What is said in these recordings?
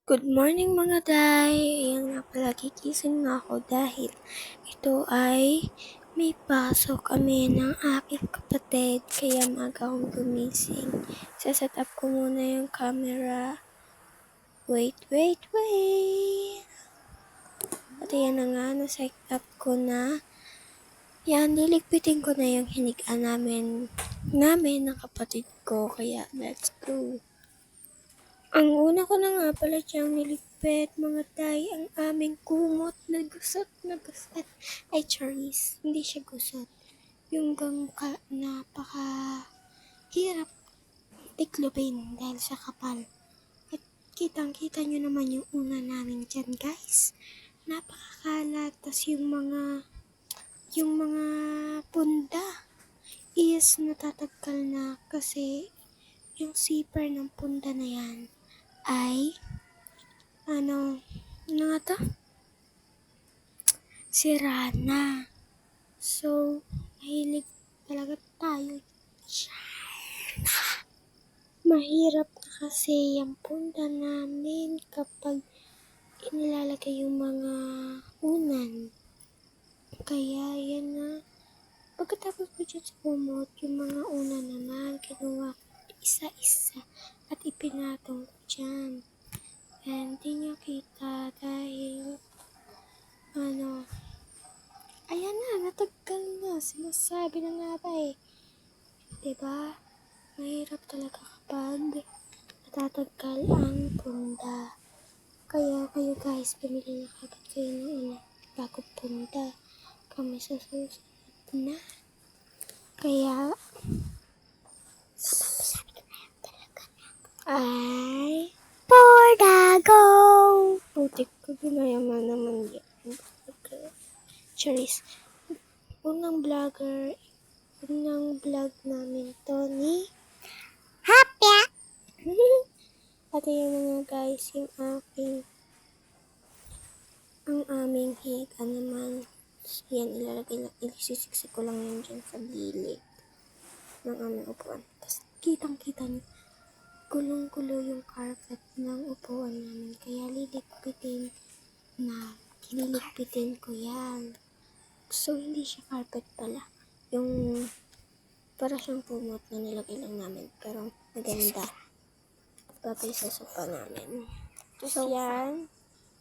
Good morning mga day! Ayan nga pala, gigising nga ako dahil ito ay may pasok kami ng aking kapatid. Kaya maaga akong gumising. Saset up ko muna yung camera. Wait. At ayan na nga, naset up ko na. Yan, liligpitin ko na yung hinigaan namin ng kapatid ko. Kaya let's go! Ang una ko na nga pala siyang niligpit, mga tay, ang aming kumot na gusot. Ay, charis, hindi siya gusot. Yung napaka-hirap tiklopin dahil sa kapal. At kitang-kita nyo naman yung una namin dyan, guys. Napakakalat, tas yung mga punda is natatagkal na kasi yung zipper ng punda na yan ay ano nga to? Sira na. So, mahilig talaga tayo. Mahirap na kasi yung punta namin kapag inilalagay yung mga unan. Kaya yan na. Pagkatapos ko dyan sa kumot, yung mga unan naman, kinuha isa-isa at ipinatong ko dyan. And di nyo kita dahil ayan na, nataggal na. Sinasabi na nga ba eh. Diba? Mahirap talaga kapag natataggal ang punda. Kaya kayo guys, pumili na kagad kayo ng bago punda. Kami sa susunod na. Kaya, ay, Porda, go! Putik ko, ginayaman naman yan. Charis. Unang vlog namin to ni Happy! At yun na nga guys, ang aming higa naman. Yan, ilisiksik ko lang yun dyan sa gilid ng aming upuan. Tapos kitang-kita nyo, gulong-gulo yung carpet ng upuan namin. Kaya liligpitin ko yan. So, hindi siya carpet pala. Yung para siyang pumot na nilagay lang namin. Pero maganda. Babay sa sofa namin. So, yan.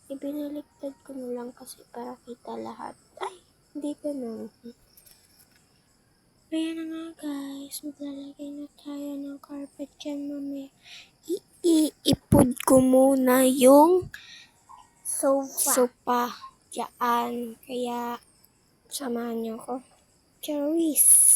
Ibinaliktad ko na lang kasi para kita lahat. Ay, hindi ganun. Kaya na nga guys, maglalagay na tayo ng carpet dyan mamaya. Iipod ko muna yung sofa dyan. Kaya, samahan niyo ko. Charis!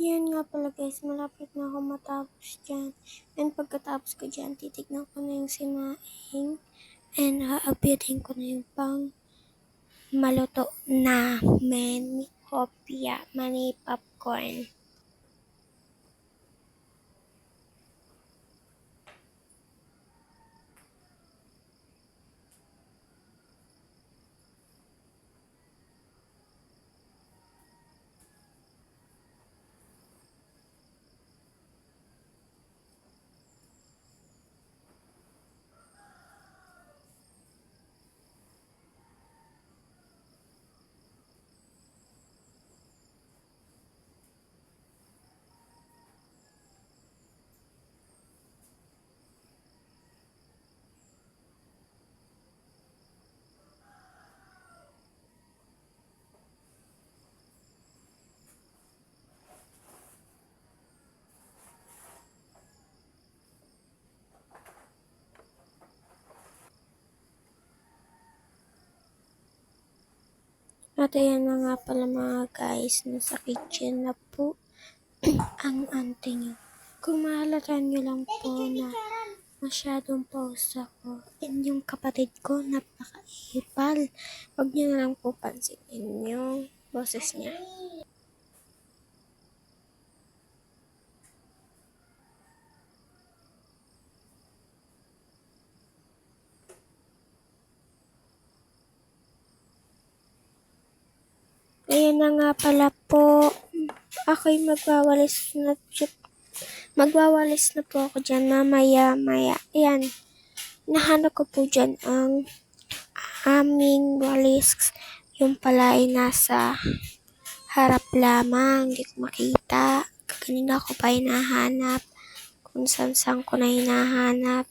Ayan nga pala guys, malapit na ako matapos dyan. And pagkatapos ko dyan, titignan ko na yung sinaing. And aabitin ko na yung pang maluto na mani kopya, mani popcorn. At ayan na nga pala mga guys, nasa kitchen na po ang auntie nyo. Kung mahalata nyo lang po na masyadong pause ako. And yung kapatid ko, napaka-ipal. Huwag nyo na lang po pansinin yung boses niya. Ayan na nga pala po. Ako'y magwawalis na po ako dyan mamaya. Ayan. Nahanap ko po dyan ang aming walis. Yung pala ay nasa harap lamang. Hindi ko makita. Kanina ko pa hinahanap. Kung saan ko na hinahanap.